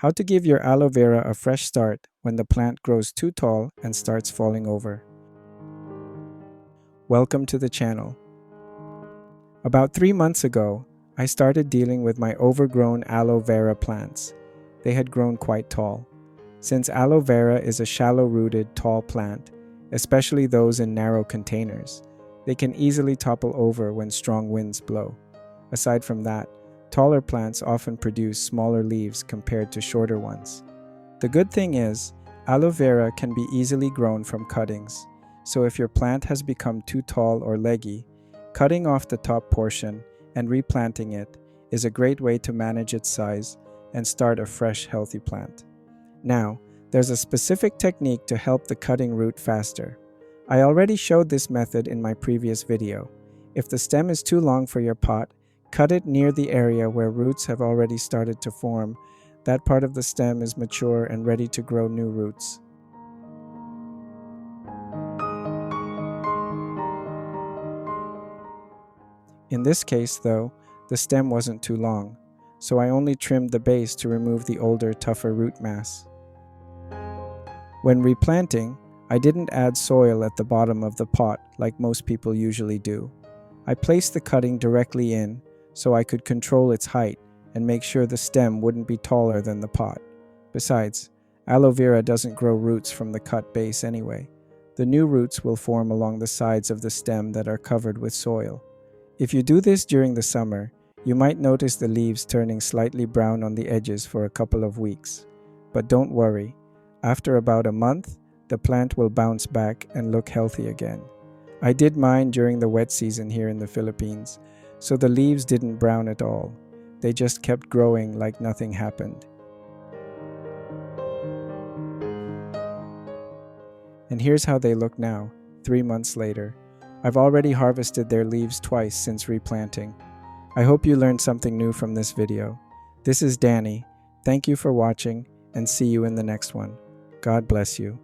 How to give your aloe vera a fresh start when the plant grows too tall and starts falling over. Welcome to the channel. About 3 months ago, I started dealing with my overgrown aloe vera plants. They had grown quite tall. Since aloe vera is a shallow-rooted, tall plant, especially those in narrow containers, they can easily topple over when strong winds blow. Aside from that, taller plants often produce smaller leaves compared to shorter ones. The good thing is, aloe vera can be easily grown from cuttings, so if your plant has become too tall or leggy, cutting off the top portion and replanting it is a great way to manage its size and start a fresh, healthy plant. Now, there's a specific technique to help the cutting root faster. I already showed this method in my previous video. If the stem is too long for your pot, cut it near the area where roots have already started to form. That part of the stem is mature and ready to grow new roots. In this case, though, the stem wasn't too long, so I only trimmed the base to remove the older, tougher root mass. When replanting, I didn't add soil at the bottom of the pot like most people usually do. I placed the cutting directly in so I could control its height and make sure the stem wouldn't be taller than the pot. Besides, aloe vera doesn't grow roots from the cut base anyway. The new roots will form along the sides of the stem that are covered with soil. If you do this during the summer, you might notice the leaves turning slightly brown on the edges for a couple of weeks. But don't worry, after about a month, the plant will bounce back and look healthy again. I did mine during the wet season here in the Philippines, so the leaves didn't brown at all. They just kept growing like nothing happened. And here's how they look now, 3 months later. I've already harvested their leaves twice since replanting. I hope you learned something new from this video. This is Danny. Thank you for watching and see you in the next one. God bless you.